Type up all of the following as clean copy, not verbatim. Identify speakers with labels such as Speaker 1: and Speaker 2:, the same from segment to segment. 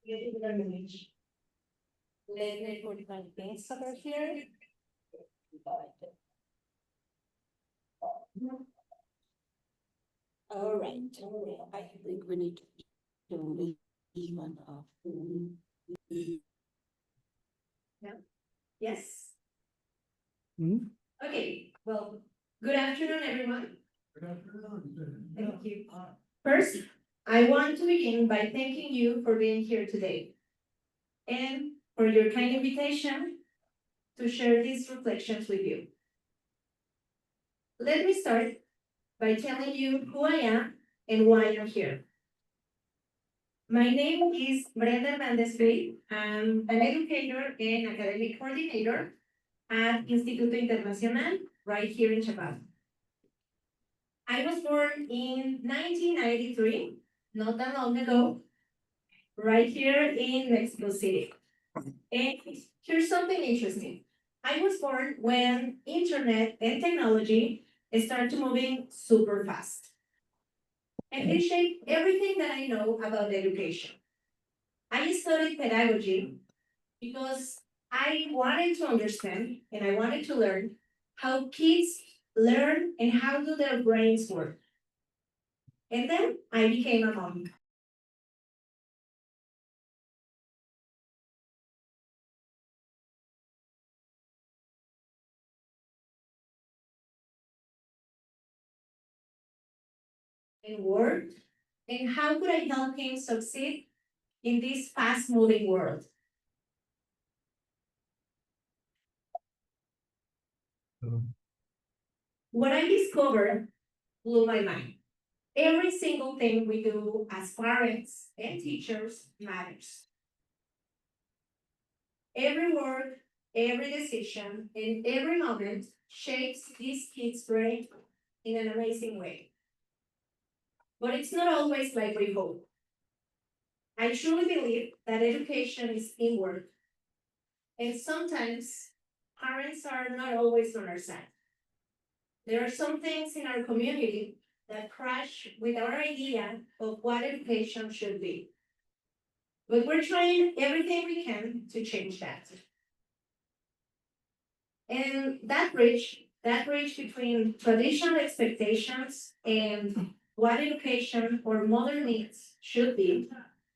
Speaker 1: Let me put my things over here. All right, I think we need to leave one off.
Speaker 2: Yes.
Speaker 3: Hmm?
Speaker 2: Okay, well, good afternoon, everyone.
Speaker 3: Good afternoon.
Speaker 2: Thank you. First, I want to begin by thanking you for being here today and for your kind invitation to share these reflections with you. Let me start by telling you who I am and why I'm here. My name is Brenda Hernández. I'm an educator and academic coordinator at Instituto Internacional right here in Chapala. I was born in 1993, not that long ago, right here in Mexico City. And here's something interesting. I was born when internet and technology started moving super fast. And it shaped everything that I know about education. I studied pedagogy because I wanted to understand and I wanted to learn how kids learn and how do their brains work. And then I became a mom. And work, and how could I help him succeed in this fast-moving world? What I discovered blew my mind. Every single thing we do as parents and teachers matters. Every word, every decision, and every moment shapes this kid's brain in an amazing way. But it's not always like we hope. I truly believe that education is inward, and sometimes parents are not always on our side. There are some things in our community that crash with our idea of what education should be. But we're trying everything we can to change that. And that bridge between traditional expectations and what education or modern needs should be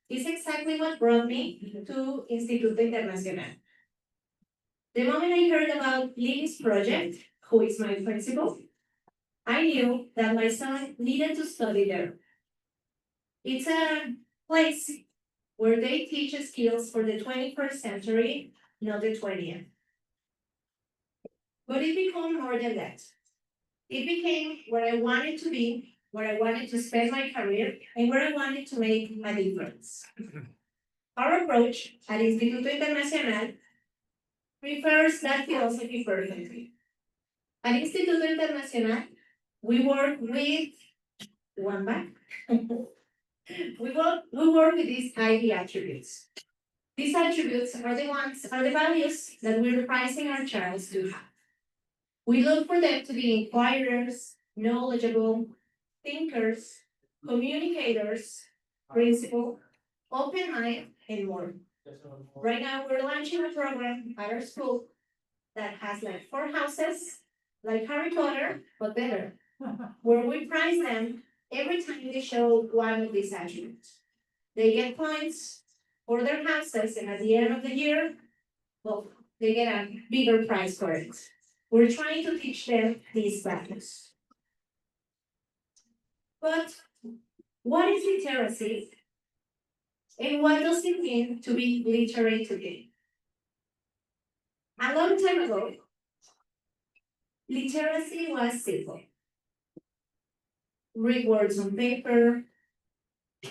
Speaker 2: is exactly what brought me to Instituto Internacional. The moment I heard about Lily's project, who is my principal, I knew that my son needed to study there. It's a place where they teach skills for the 21st century, not the 20th. But it became more than that. It became where I wanted to be, where I wanted to spend my career, and where I wanted to make a difference. Our approach at Instituto Internacional refers that philosophy perfectly. At Instituto Internacional, we work with one back. we work with these ID attributes. These attributes are the values that we're pricing our child to have. We look for them to be inquirers, knowledgeable, thinkers, communicators, principled, open mind, and more. Right now, we're launching a program at our school that has like 4 houses, like Harry Potter, but better, where we prize them every time they show one of these attributes. They get points for their houses, and at the end of the year, well, they get a bigger prize for it. We're trying to teach them these values. But what is literacy? And what does it mean to be literate today? A long time ago, literacy was simple. Read words on paper,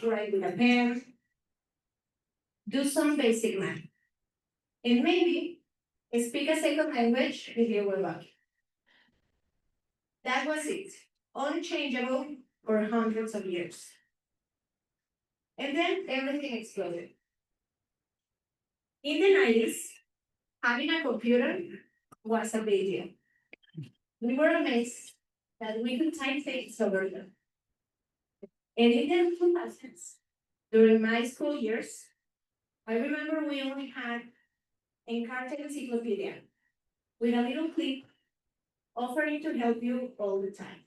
Speaker 2: write with a pen, do some basic math, and maybe speak a second language if you were lucky. That was it, unchangeable for hundreds of years. And then everything exploded. In the 90s, having a computer was a big deal. We were amazed that we could type things over them. And in the 2000s, during my school years, I remember we only had Encarta Encyclopedia with a little clip offering to help you all the time.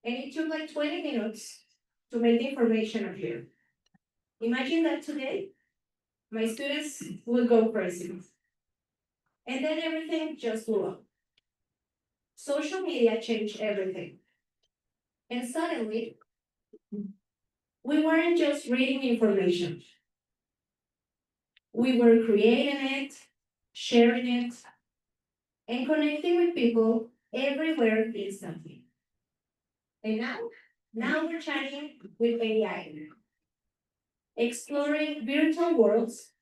Speaker 2: And it took like 20 minutes to make the information appear. Imagine that today, my students will go crazy. And then everything just blew up. Social media changed everything. And suddenly, we weren't just reading information. We were creating it, sharing it, and connecting with people everywhere instantly. And now we're chatting with AI, exploring virtual worlds,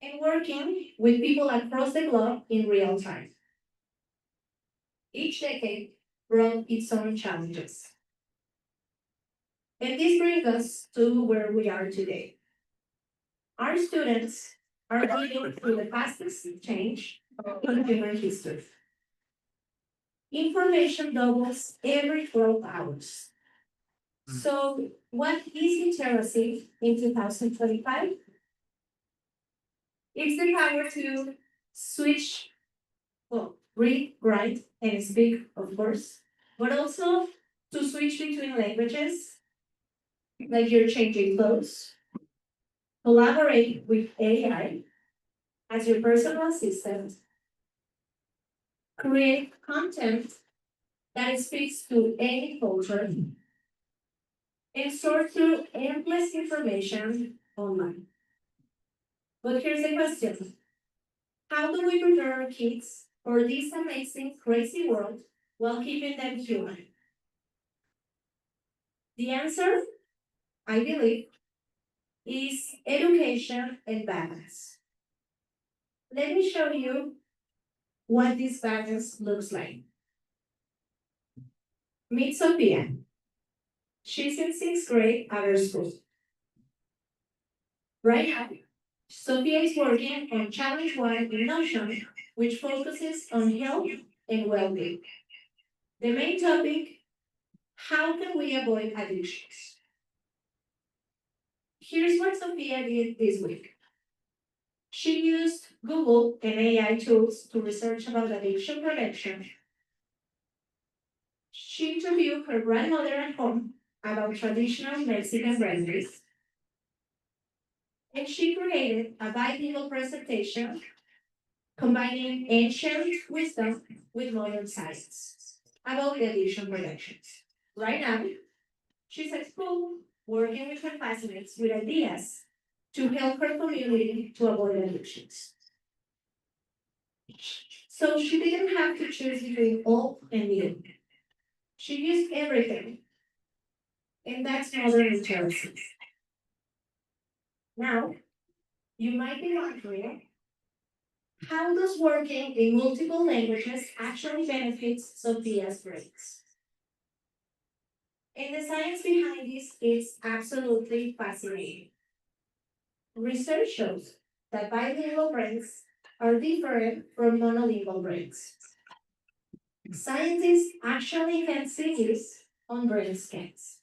Speaker 2: and working with people across the globe in real time. Each decade brought its own challenges. And this brings us to where we are today. Our students are living through the fastest change in human history. Information doubles every 12 hours. So, what is literacy in 2025? It's the power to switch, well, read, write, and speak, of course, but also to switch between languages, like you're changing clothes, collaborate with AI as your personal assistant, create content that speaks to any culture, and sort through endless information online. But here's the question. How do we prepare our kids for this amazing, crazy world while keeping them human? The answer, I believe, is education and balance. Let me show you what this balance looks like. Meet Sophia. She's in sixth grade at her school. Right now, Sophia is working on Challenge 1 in Notion, which focuses on health and well-being. The main topic, how can we avoid addictions? Here's what Sophia did this week. She used Google and AI tools to research about addiction prevention. She interviewed her grandmother at home about traditional Mexican remedies. And she created a bilingual presentation combining ancient wisdom with modern science about the addiction prevention. Right now, she's at school working with her classmates with ideas to help her community to avoid addictions. So she didn't have to choose between old and new. She used everything. And that's modern literacy. Now, you might be wondering, how does working in multiple languages actually benefits Sophia's grades? And the science behind this is absolutely fascinating. Research shows that bilingual brains are different from monolingual brains. Scientists actually can see this on brain scans.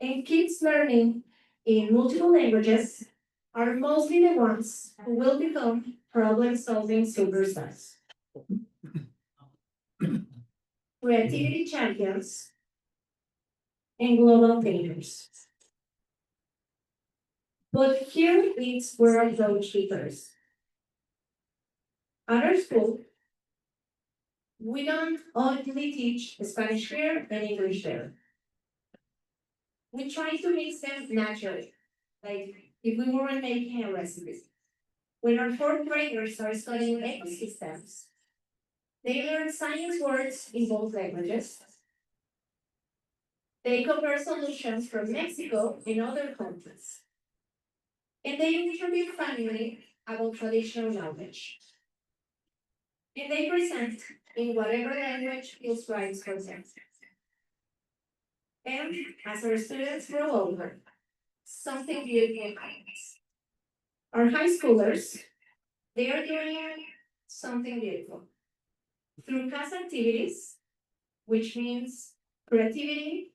Speaker 2: And kids learning in multiple languages are mostly the ones who will become problem-solving superstars. Creativity champions and global thinkers. But here is where our approach differs. At our school, we don't only teach Spanish here and English there. We try to mix them naturally, like if we weren't making a recipe. When our fourth graders are studying ecosystems, they learn science words in both languages. They compare solutions from Mexico and other countries. And they interview family about traditional knowledge. And they present in whatever language feels right for them. And as our students grow older, something beautiful happens. Our high schoolers, they are doing something beautiful. Through class activities, which means creativity,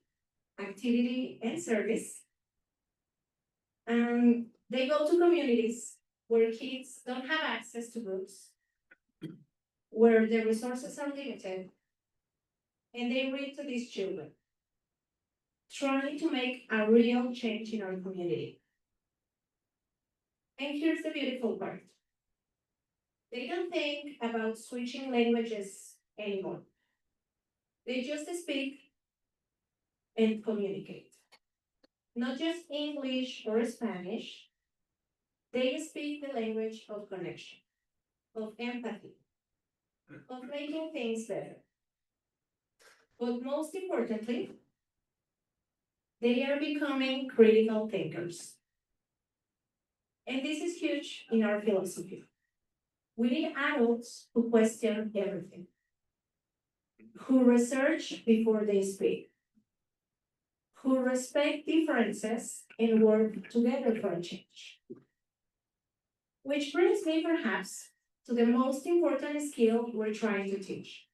Speaker 2: activity, and service, They go to communities where kids don't have access to books, where the resources are limited, and they read to these children, trying to make a real change in our community. And here's the beautiful part. They don't think about switching languages anymore. They just speak and communicate. Not just English or Spanish, they speak the language of connection, of empathy, of making things better. But most importantly, they are becoming critical thinkers. And this is huge in our philosophy. We need adults who question everything, who research before they speak, who respect differences and work together for a change. Which brings me perhaps to the most important skill we're trying to teach.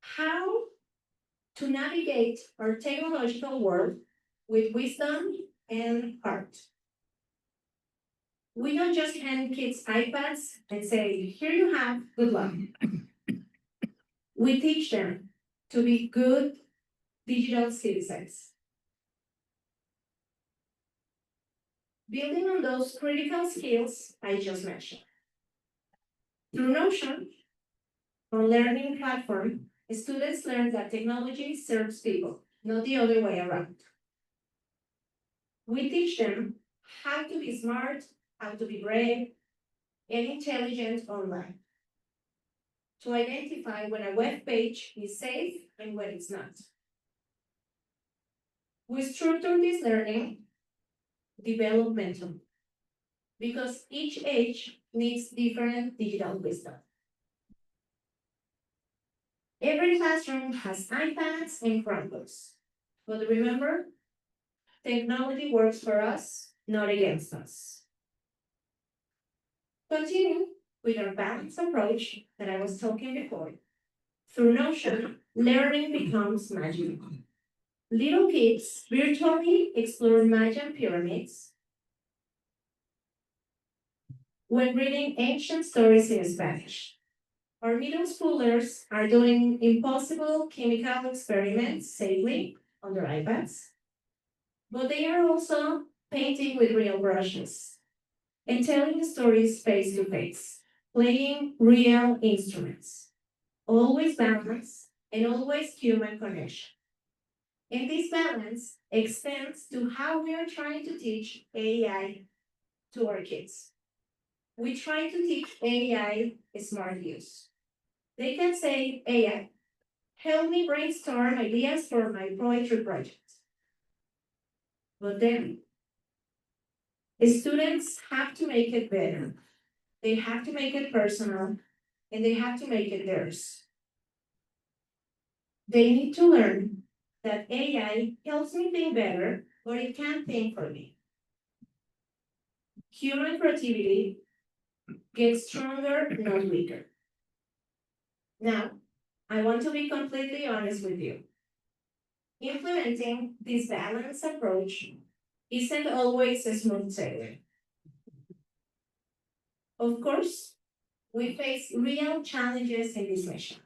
Speaker 2: How to navigate our technological world with wisdom and heart. We don't just hand kids iPads and say, here you have, good luck. We teach them to be good digital citizens. Building on those critical skills I just mentioned. Through Notion, our learning platform, students learn that technology serves people, not the other way around. We teach them how to be smart, how to be brave, and intelligent online. To identify when a web page is safe and when it's not. We structure this learning developmental because each age needs different digital wisdom. Every classroom has iPads and Chromebooks. But remember, technology works for us, not against us. Continue with our balanced approach that I was talking before. Through Notion, learning becomes magic. Little kids virtually explore Mayan pyramids when reading ancient stories in Spanish. Our middle schoolers are doing impossible chemical experiments safely on their iPads, but they are also painting with real brushes and telling stories face to face, playing real instruments, always balanced and always human connection. And this balance extends to how we are trying to teach AI to our kids. We try to teach AI smart use. They can say, AI, help me brainstorm ideas for my poetry project. But then, students have to make it better. They have to make it personal, and they have to make it theirs. They need to learn that AI helps me think better, but it can't think for me. Human creativity gets stronger, not weaker. Now, I want to be completely honest with you. Implementing this balanced approach isn't always a smooth sailing. Of course, we face real challenges in this mission.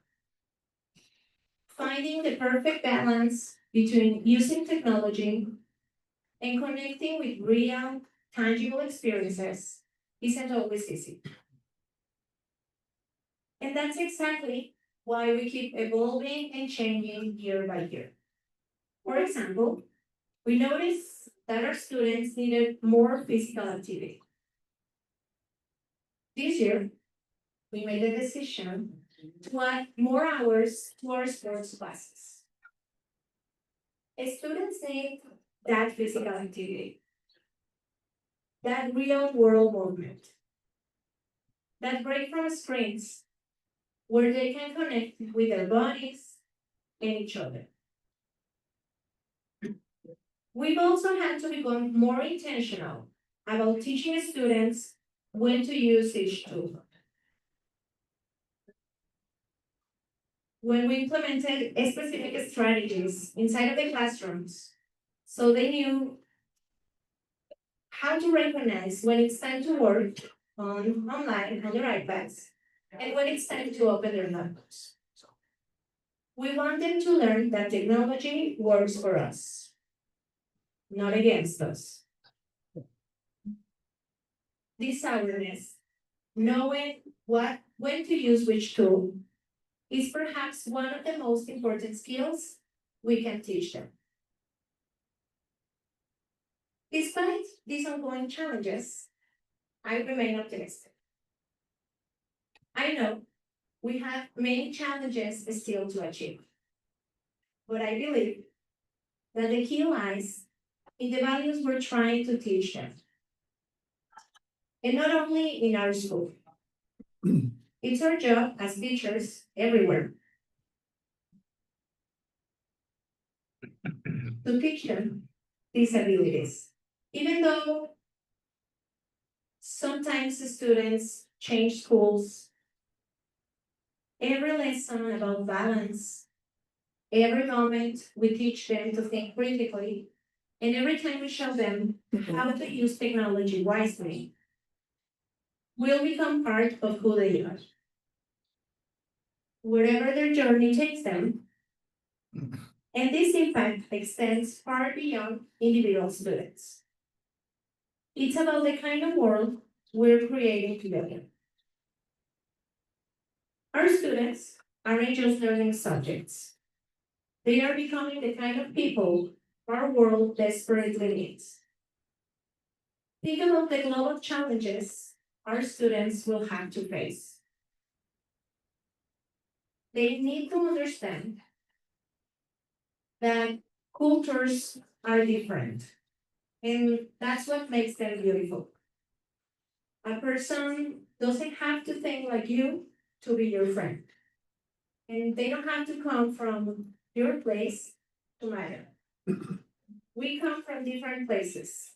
Speaker 2: Finding the perfect balance between using technology and connecting with real, tangible experiences isn't always easy. And that's exactly why we keep evolving and changing year by year. For example, we noticed that our students needed more physical activity. This year, we made a decision to add more hours to our sports classes. Students need that physical activity, that real world movement, that break from screens where they can connect with their bodies and each other. We've also had to become more intentional about teaching students when to use each tool. When we implemented specific strategies inside of the classrooms, so they knew how to recognize when it's time to work online on their iPads and when it's time to open their notebooks. We want them to learn that technology works for us, not against us. This awareness, knowing when to use which tool, is perhaps one of the most important skills we can teach them. Despite these ongoing challenges, I remain optimistic. I know we have many challenges still to achieve, but I believe that the key lies in the values we're trying to teach them. And not only in our school. It's our job as teachers everywhere to teach them these abilities. Even though sometimes the students change schools, every lesson about balance, every moment we teach them to think critically, and every time we show them how to use technology wisely, will become part of who they are. Wherever their journey takes them, and this impact extends far beyond individual students. It's about the kind of world we're creating together. Our students aren't just learning subjects. They are becoming the kind of people our world desperately needs. Think about the global challenges our students will have to face. They need to understand that cultures are different, and that's what makes them beautiful. A person doesn't have to think like you to be your friend, and they don't have to come from your place to matter. We come from different places.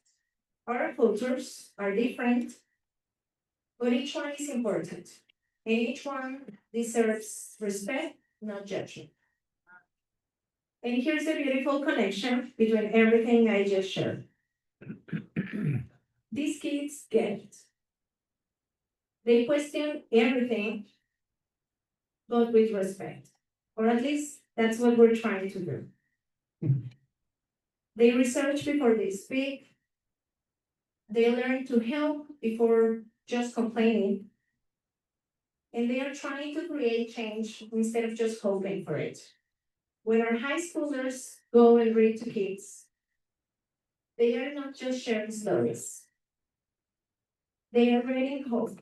Speaker 2: Our cultures are different, but each one is important, and each one deserves respect, not judgment. And here's the beautiful connection between everything I just shared. These kids get it. They question everything, but with respect. Or at least that's what we're trying to do. They research before they speak. They learn to help before just complaining. And they are trying to create change instead of just hoping for it. When our high schoolers go and read to kids, they are not just sharing stories. They are reading hope.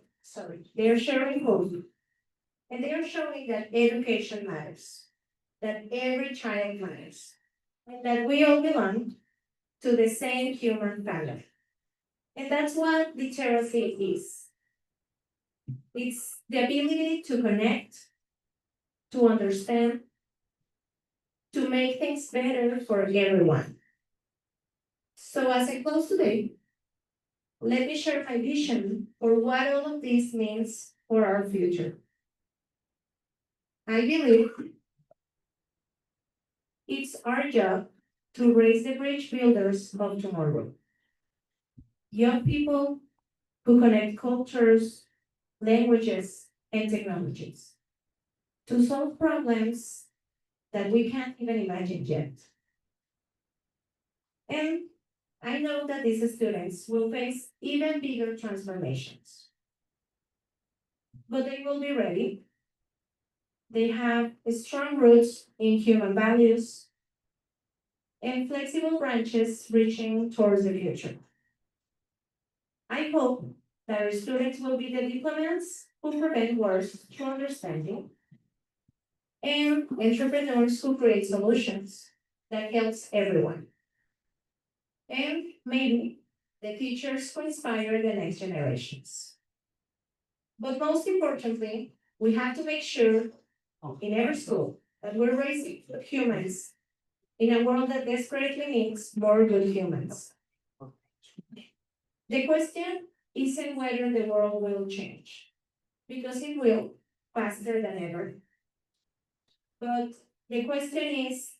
Speaker 2: They are sharing hope. And they are showing that education matters, that every child matters, and that we all belong to the same human family. And that's what literacy is. It's the ability to connect, to understand, to make things better for everyone. So as I close today, let me share my vision for what all of this means for our future. I believe it's our job to raise the bridge builders of tomorrow. Young people who connect cultures, languages, and technologies to solve problems that we can't even imagine yet. And I know that these students will face even bigger transformations, but they will be ready. They have strong roots in human values and flexible branches reaching towards the future. I hope that our students will be the diplomats who prevent wars through understanding and entrepreneurs who create solutions that helps everyone. And maybe the teachers who inspire the next generations. But most importantly, we have to make sure in every school that we're raising humans in a world that desperately needs more good humans. The question isn't whether the world will change, because it will faster than ever. But the question is,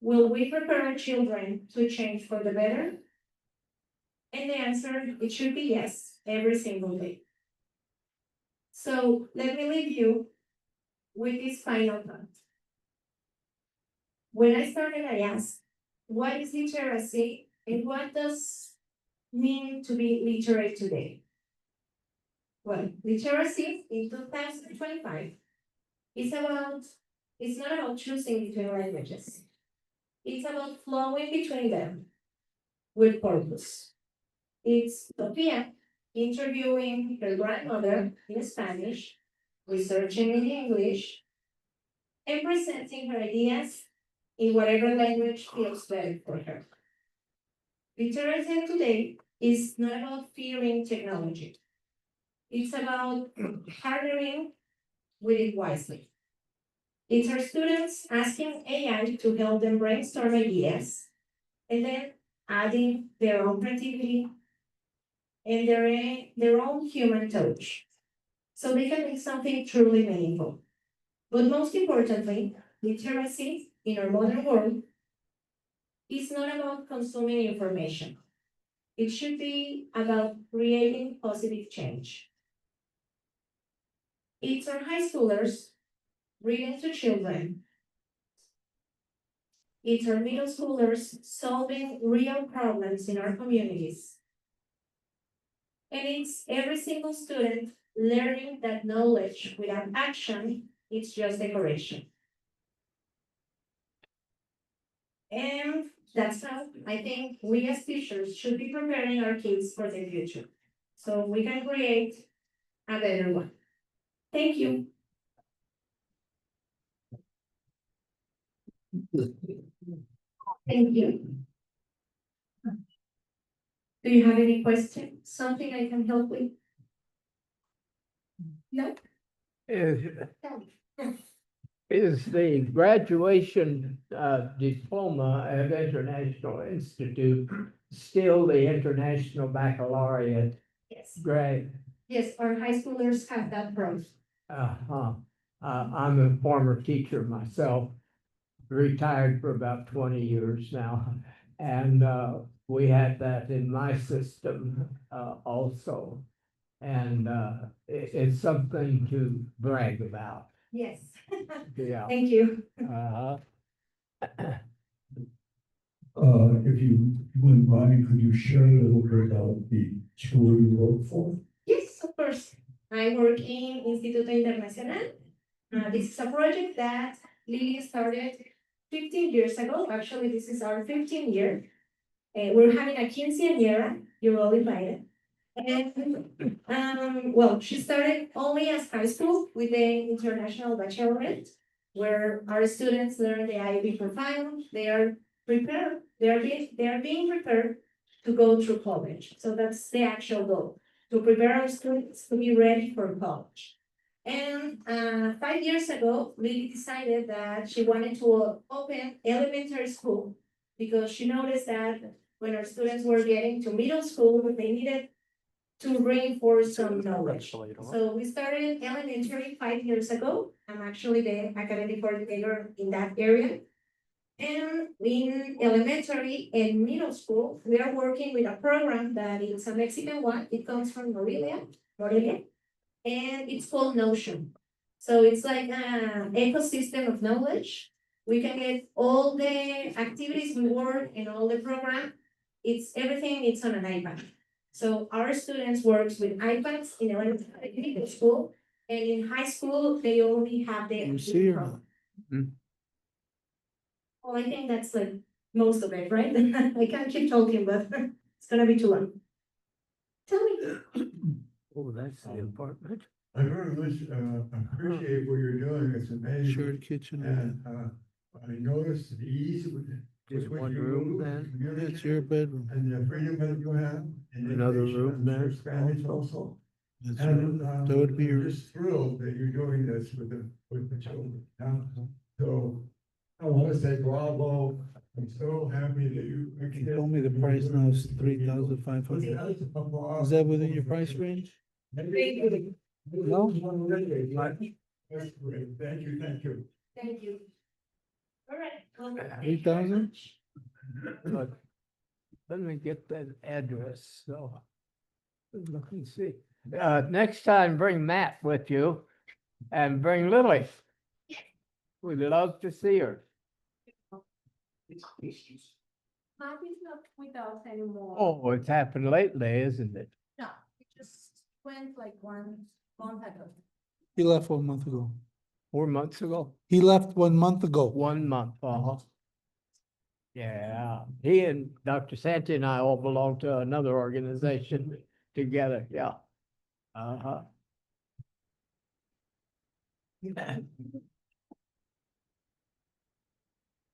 Speaker 2: will we prepare our children to change for the better? And the answer, it should be yes, every single day. So let me leave you with this final thought. When I started, I asked, what is literacy and what does mean to be literate today? Well, literacy in 2025 is about, it's not about choosing between languages. It's about flowing between them with purpose. It's Sofia interviewing her grandmother in Spanish, researching in English, and presenting her ideas in whatever language feels better for her. Literacy today is not about fearing technology. It's about partnering with it wisely. It's our students asking AI to help them brainstorm ideas and then adding their own creativity and their own human touch so they can make something truly meaningful. But most importantly, literacy in our modern world is not about consuming information. It should be about creating positive change. It's our high schoolers reading to children. It's our middle schoolers solving real problems in our communities. And it's every single student learning that knowledge without action, it's just decoration. And that's how I think we as teachers should be preparing our kids for the future. So we can create a better one. Thank you. Thank you. Do you have any questions? Something I can help with? No?
Speaker 4: Is the graduation diploma at International Institute still the International Baccalaureate
Speaker 2: Yes.
Speaker 4: grade?
Speaker 2: Yes, our high schoolers have that program.
Speaker 4: Uh-huh. I'm a former teacher myself, retired for about 20 years now. And we had that in my system also. And it's something to brag about.
Speaker 2: Yes.
Speaker 4: Yeah.
Speaker 2: Thank you.
Speaker 4: Uh-huh.
Speaker 3: If you wouldn't mind, could you share a little bit about the school you work for?
Speaker 2: Yes, of course. I work in Instituto Internacional. This is a project that Lily started 15 years ago. Actually, this is our 15th year. We're having a quinceañera. You're all invited. And well, she started only as high school with the International Baccalaureate, where our students learn the IB profile. They are prepared. They are being prepared to go through college. So that's the actual goal, to prepare our students to be ready for college. And 5 years ago, Lily decided that she wanted to open elementary school because she noticed that when our students were getting to middle school, they needed to reinforce some knowledge. So we started elementary 5 years ago. I'm actually the academic coordinator in that area. And in elementary and middle school, we are working with a program that is a Mexican one. It comes from Morelia, and it's called Notion. So it's like an ecosystem of knowledge. We can get all the activities we work and all the program. It's everything, it's on an iPad. So our students works with iPads in elementary middle school, and in high school, they only have the activity program. Well, I think that's like most of it, right? I can't keep talking, but it's gonna be too long. Tell me.
Speaker 4: Oh, that's the apartment.
Speaker 3: I very much appreciate what you're doing. It's amazing.
Speaker 5: Shared kitchen.
Speaker 3: And I noticed the ease with
Speaker 4: Just
Speaker 3: which
Speaker 4: one
Speaker 3: you
Speaker 4: room
Speaker 3: move,
Speaker 4: then?
Speaker 3: communicate,
Speaker 5: That's your bedroom.
Speaker 3: and the freedom that you have. And
Speaker 4: Another
Speaker 3: innovation
Speaker 4: room
Speaker 3: on
Speaker 4: there
Speaker 3: your Spanish also.
Speaker 5: That's
Speaker 3: And
Speaker 5: right. That would be
Speaker 3: I'm
Speaker 5: yours.
Speaker 3: just thrilled that you're doing this with the children. So I want to say bravo. I'm so happy that you.
Speaker 5: He told me the price now is 3,500. Is that within your price range?
Speaker 3: No? That's great. Thank you, thank you.
Speaker 2: Thank you. All right. Well,
Speaker 5: 3,000?
Speaker 4: let me get that address, so. Look and see. Next time, bring Matt with you and bring Lily. We'd love to see her.
Speaker 1: Matt is not with us anymore.
Speaker 4: Oh, it's happened lately, isn't it?
Speaker 1: No, it just went like 1 month ago.
Speaker 5: He left 1 month ago.
Speaker 4: 4 months ago?
Speaker 5: He left 1 month ago.
Speaker 4: 1 month, Yeah, he and Dr. Santi and I all belong to another organization together, yeah. Uh-huh.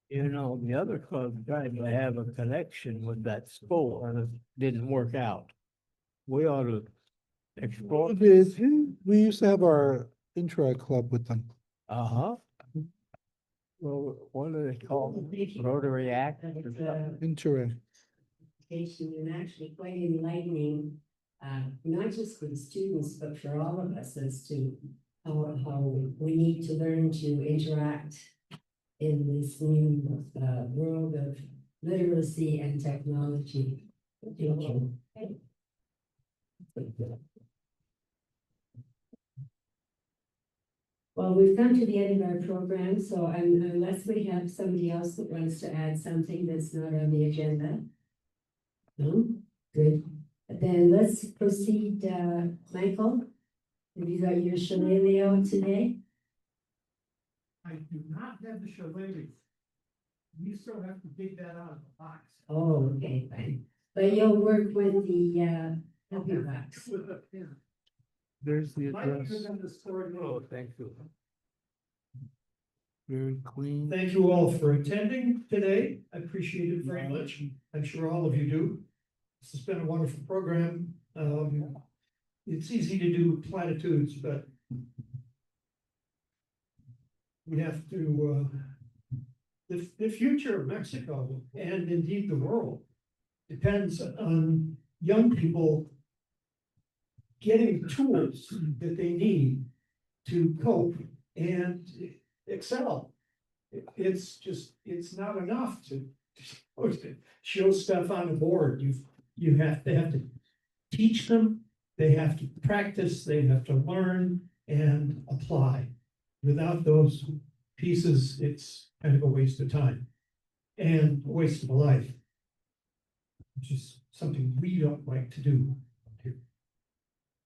Speaker 4: You know, the other club tried to have a connection with that school and it didn't work out. We ought to explore.
Speaker 5: We used to have our interact club with them.
Speaker 4: Uh-huh. Well, what do they call it? Rotary Act? or something?
Speaker 5: Interact.
Speaker 6: And actually quite enlightening, not just for the students, but for all of us as to how we need to learn to interact in this new world of literacy and technology. Thank you. Well, we've come to the end of our program, so unless we have somebody else that wants to add something that's not on the agenda. No, good. Then let's proceed, Michael. Have you got your shillelagh today?
Speaker 7: I do not have the shillelagh. You still have to dig that out of the box.
Speaker 6: Oh, okay, fine. But you'll work with the happy box.
Speaker 7: With a pin.
Speaker 5: There's the
Speaker 7: Might
Speaker 5: address.
Speaker 7: even the story.
Speaker 4: Oh, thank you.
Speaker 5: Very clean.
Speaker 7: Thank you all for attending today. I appreciate it very much. I'm sure all of you do. This has been a wonderful program. It's easy to do platitudes, but we have to, the future of Mexico and indeed the world depends on young people getting tools that they need to cope and excel. It's just, it's not enough to show stuff on the board. They have to teach them, they have to practice, they have to learn and apply. Without those pieces, it's kind of a waste of time and a waste of a life, which is something we don't like to do.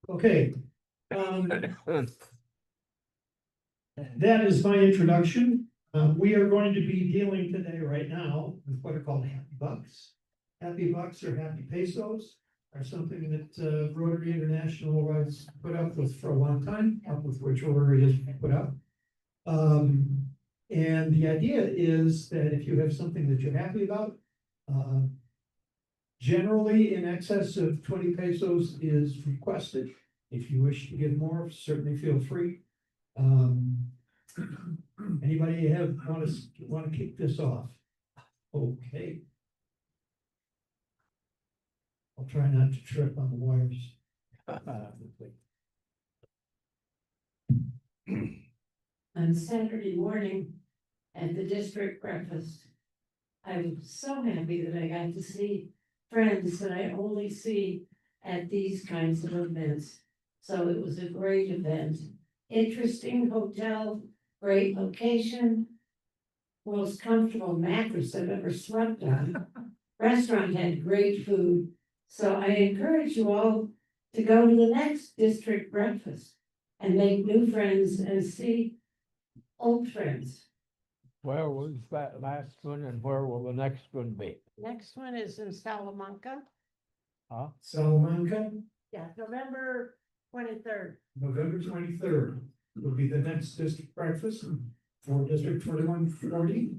Speaker 7: Okay. That is my introduction. We are going to be dealing today right now with what are called happy bucks. Happy bucks or happy pesos are something that Rotary International has put up with for a long time, up with which Rotary has put up. And the idea is that if you have something that you're happy about, generally in excess of 20 pesos is requested. If you wish to give more, certainly feel free. Anybody want to kick this off? Okay. I'll try not to trip on the wires.
Speaker 6: On Saturday morning at the district breakfast, I was so happy that I got to see friends that I only see at these kinds of events. So it was a great event. Interesting hotel, great location, most comfortable mattress I've ever slept on. Restaurant had great food. So I encourage you all to go to the next district breakfast and make new friends and see old friends.
Speaker 4: Where was that last one and where will the next one be?
Speaker 1: Next one is in Salamanca.
Speaker 4: Huh?
Speaker 7: Salamanca,
Speaker 1: Yeah, November 23rd.
Speaker 7: November 23rd will be the next district breakfast for District 2140.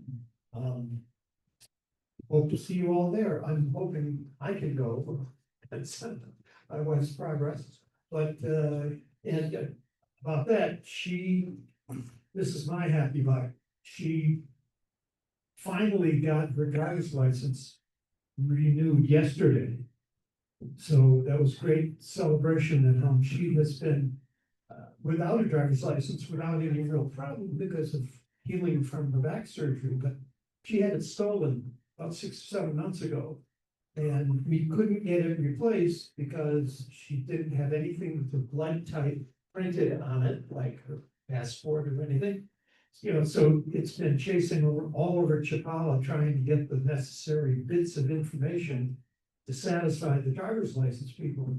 Speaker 7: Hope to see you all there. I'm hoping I can go. That's my wife's progress. But, and about that, this is my happy vibe. She finally got her driver's license renewed yesterday. So that was great celebration at home. She has been without a driver's license, without any real problem because of healing from her back surgery, but she had it stolen about 6 or 7 months ago. And we couldn't get it replaced because she didn't have anything with the blood type printed on it, like her passport or anything. You know, so it's been chasing all over Chapala, trying to get the necessary bits of information to satisfy the driver's license people.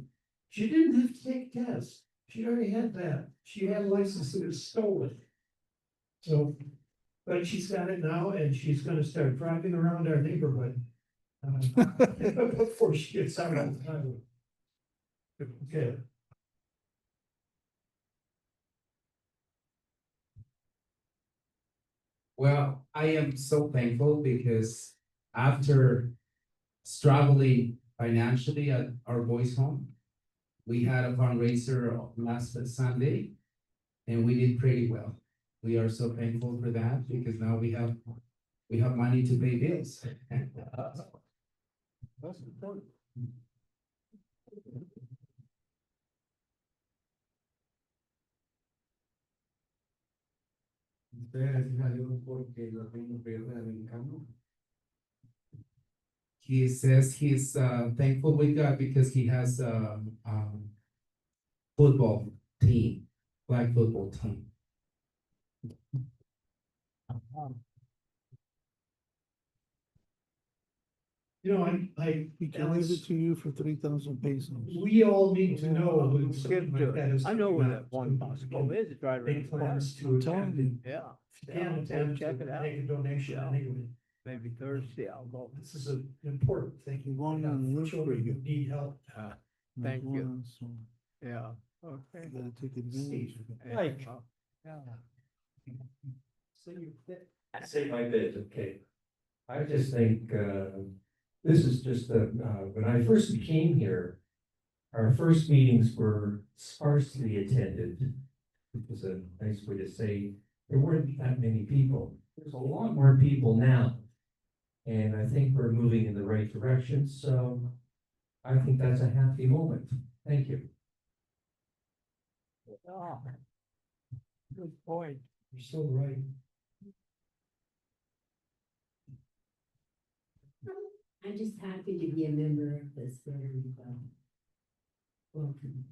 Speaker 7: She didn't have to take a test. She already had that. She had a license that was stolen. So, but she's got it now and she's gonna start driving around our neighborhood. Before she gets out on the highway. Okay.
Speaker 8: Well, I am so thankful because after struggling financially at our boys' home, we had a fundraiser last Sunday and we did pretty well. We are so thankful for that because now we have money to pay bills.
Speaker 3: That's important.
Speaker 8: He says he's thankful with God because he has football team, flag football team.
Speaker 7: You know, I,
Speaker 5: We can give it to you for 3,000 pesos.
Speaker 7: we all need to know when something like that is.
Speaker 4: I know where
Speaker 7: coming
Speaker 4: that
Speaker 7: up,
Speaker 4: one
Speaker 7: so
Speaker 4: possible
Speaker 7: we
Speaker 4: is, right
Speaker 7: can Make plans to
Speaker 5: I'm telling
Speaker 7: attend.
Speaker 5: you.
Speaker 4: Yeah.
Speaker 7: If you can attend,
Speaker 4: Check it out.
Speaker 7: make a donation
Speaker 4: Yeah.
Speaker 7: anyway.
Speaker 4: Maybe Thursday I'll go.
Speaker 7: This is an important thing.
Speaker 5: You want
Speaker 7: We have
Speaker 5: to live for
Speaker 7: children
Speaker 5: you.
Speaker 7: who need help.
Speaker 4: Thank you.
Speaker 5: So
Speaker 4: Yeah, okay.
Speaker 5: you gotta take advantage of it.
Speaker 7: Mike.
Speaker 4: Yeah.
Speaker 9: Say my bit, okay. I just think, this is just when I first came here, our first meetings were sparsely attended. It was a nice way to say, there weren't that many people. There's a lot more people now. And I think we're moving in the right direction, so I think that's a happy moment. Thank you.
Speaker 4: Oh, good point.
Speaker 7: You're so right.
Speaker 6: I'm just happy to be a member of this Rotary Club. Welcome.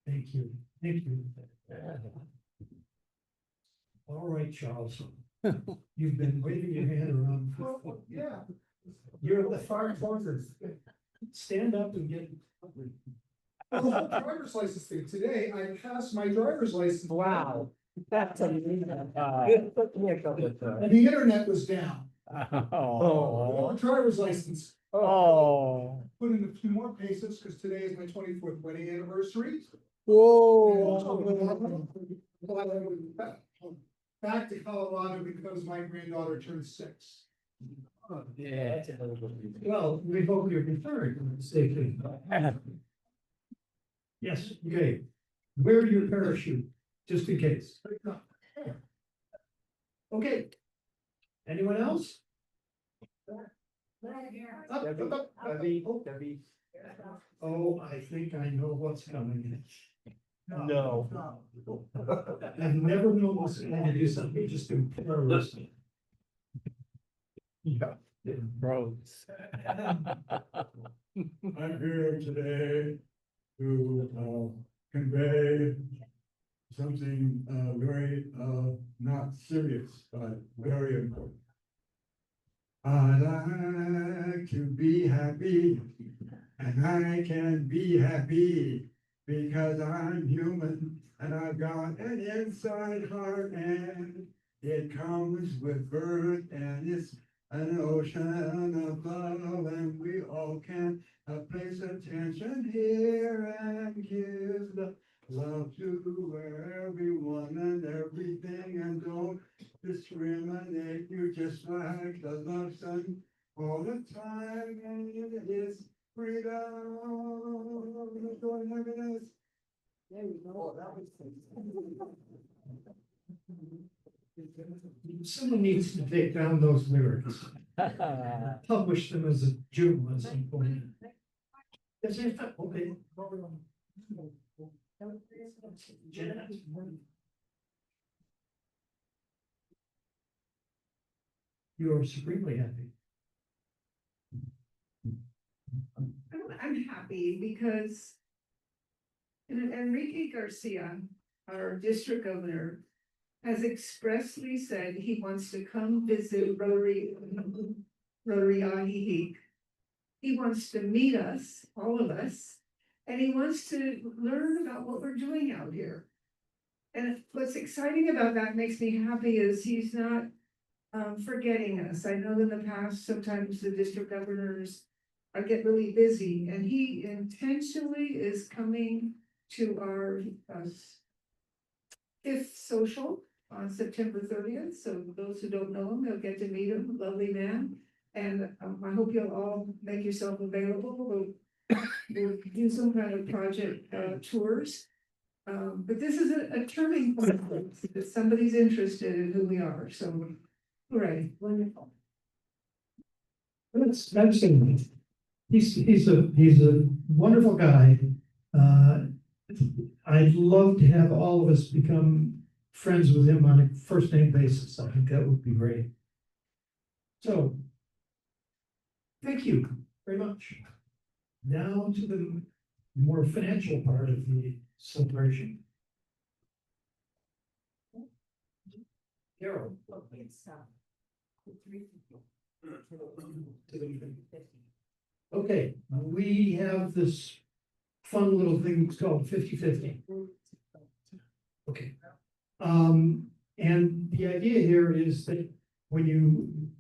Speaker 7: Thank you. Thank you. All right, Charles. You've been waving your hand around.
Speaker 3: Yeah.
Speaker 7: You're the far corner. Stand up and get.
Speaker 3: Well, the whole driver's license thing, today I passed my driver's license.
Speaker 4: Wow. That's amazing.
Speaker 3: And the internet was down.
Speaker 4: Oh.
Speaker 3: The driver's license.
Speaker 4: Oh.
Speaker 3: Put in a few more paces, because today is my 24th wedding anniversary.
Speaker 5: Whoa.
Speaker 3: Back to Colorado because my granddaughter turned 6.
Speaker 4: Yeah.
Speaker 7: Well, we hope you're returned safely. Yes, okay. Wear your parachute, just in case. Okay. Anyone else?
Speaker 4: Debbie.
Speaker 7: Oh, I think I know what's coming.
Speaker 4: No.
Speaker 7: I've never known this man to do something just embarrass me.
Speaker 4: Yeah. Bros.
Speaker 3: I'm here today to convey something very not serious, but very important. I like to be happy, and I can be happy because I'm human and I've got an inside heart, and it comes with birth, and it's an ocean of love, and we all can place attention here and give the love to everyone and everything, and don't discriminate. You just like the love sun all the time, and it is freedom. Joy, happiness. There we go. That was
Speaker 7: Someone needs to take down those lyrics, publish them as a journal at some point. Yes, yes, okay. Janet. You are supremely happy.
Speaker 10: I'm happy because Enrique Garcia, our district governor, has expressly said he wants to come visit Rotary Ajijic. He wants to meet us, all of us, and he wants to learn about what we're doing out here. And what's exciting about that makes me happy is he's not forgetting us. I know in the past, sometimes the district governors get really busy, and he intentionally is coming to our fifth social on September 30th. So those who don't know him, they'll get to meet him, lovely man. And I hope you'll all make yourself available. We'll do some kind of project tours. But this is a turning point if somebody's interested in who we are. So, hooray, wonderful.
Speaker 7: That's him. He's a wonderful guy. I'd love to have all of us become friends with him on a first name basis. I think that would be great. So, thank you very much. Now to the more financial part of the celebration. Carol. Okay, we have this fun little thing called 50-50. Okay. And the idea here is that when you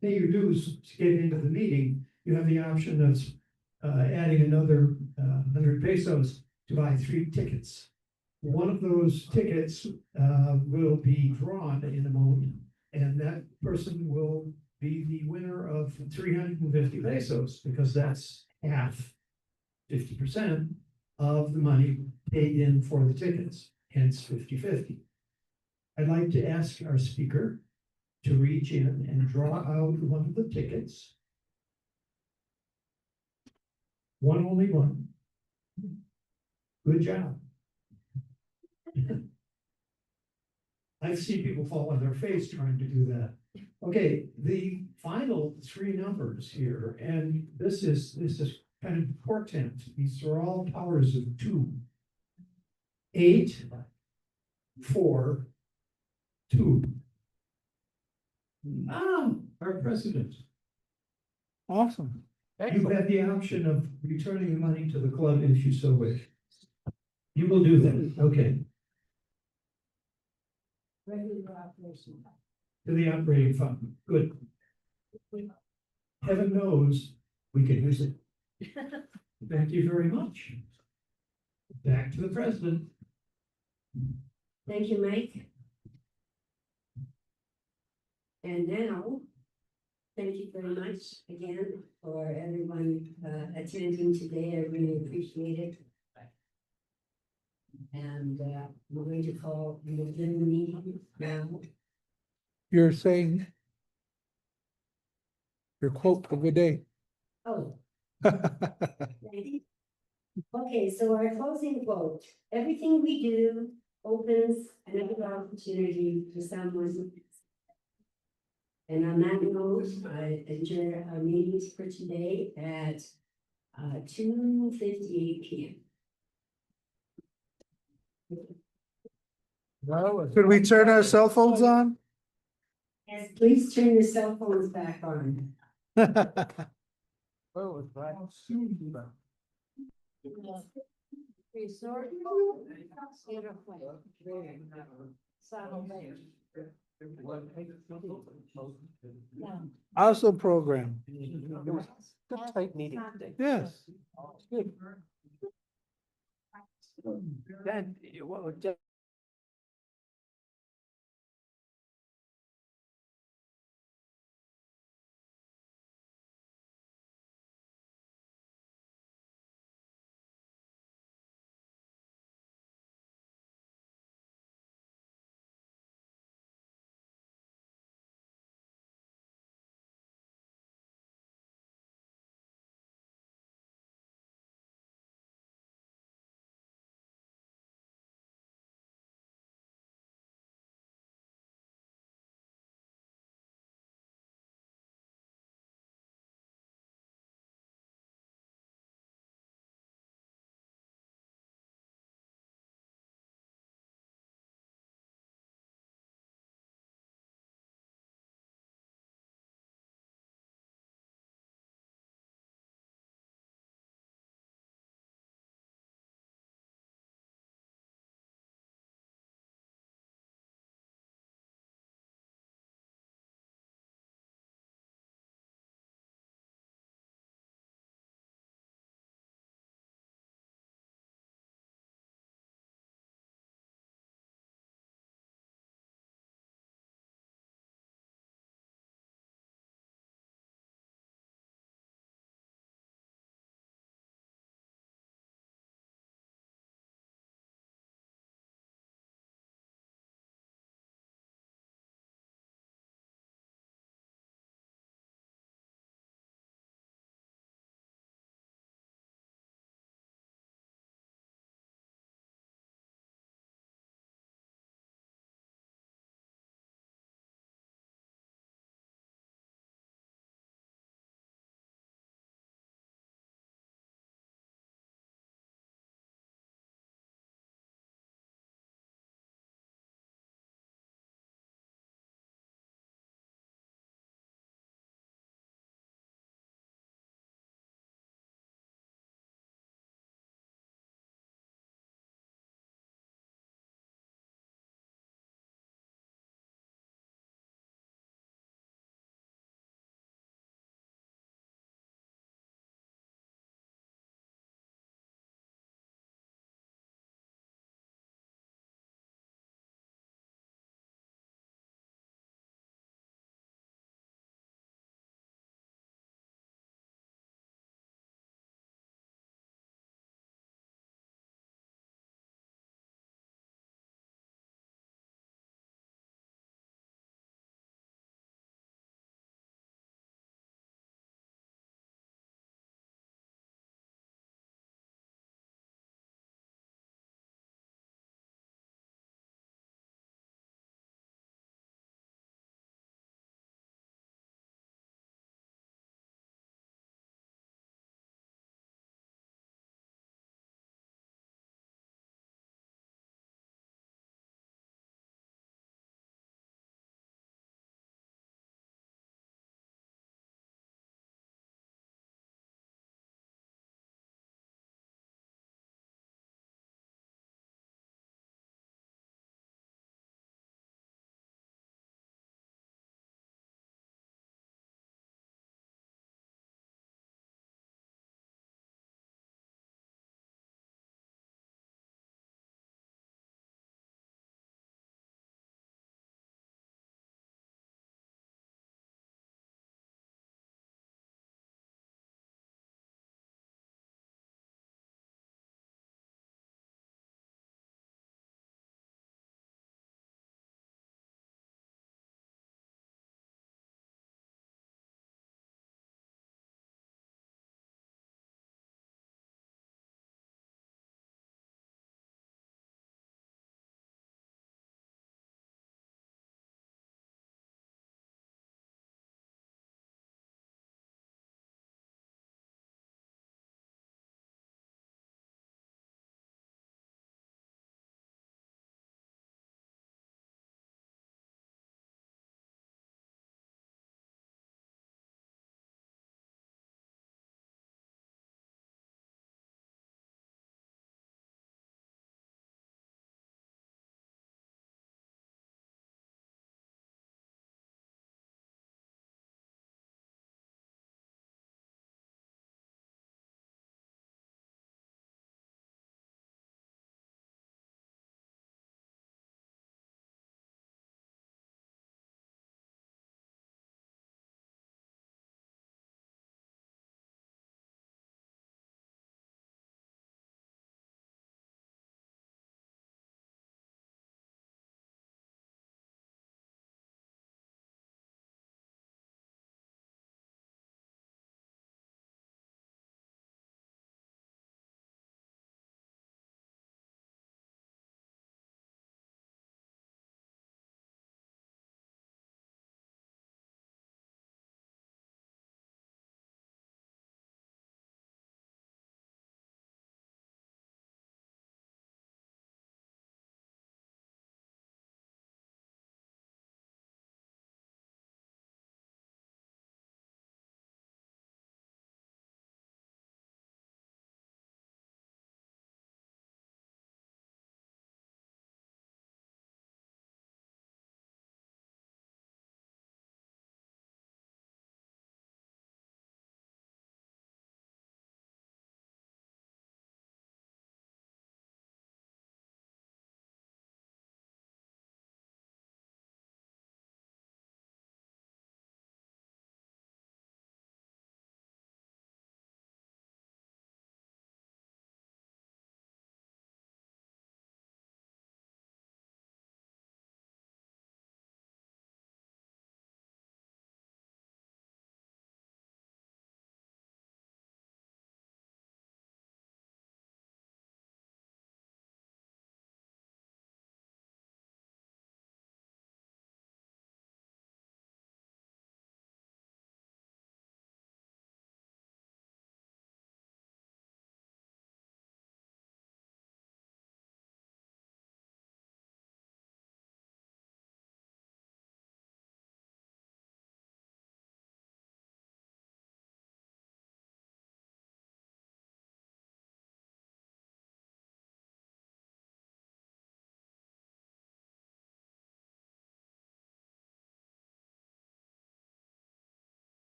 Speaker 7: pay your dues to get into the meeting, you have the option of adding another 100 pesos to buy 3 tickets. One of those tickets will be drawn in a moment, and that person will be the winner of 350 pesos, because that's half, 50% of the money paid in for the tickets, hence 50-50. I'd like to ask our speaker to reach in and draw out one of the tickets. One, only one. Good job. I've seen people fall on their face trying to do that. Okay, the final 3 numbers here, and this is kind of portent. These are all powers of 2. 8, 4, 2. Our president.
Speaker 5: Awesome.
Speaker 7: You have the option of returning the money to the club if you so wish. You will do that, okay. To the operating fund, good. Heaven knows we can use it. Thank you very much. Back to the president.
Speaker 6: Thank you, Mike. And now, thank you very much again for everyone attending today. I really appreciate it. And we're going to call the meeting now.
Speaker 5: You're saying your quote of the day.
Speaker 6: Oh, okay, so our closing quote: everything we do opens another opportunity for someone. And on that note, I adjourn our meetings for today at 2:58 p.m.
Speaker 5: Should we turn our cell phones on?
Speaker 6: Yes, please turn your cell phones back on.
Speaker 5: Awesome program.
Speaker 9: Good tight meeting today.
Speaker 5: Yes.
Speaker 9: Good. Then, what would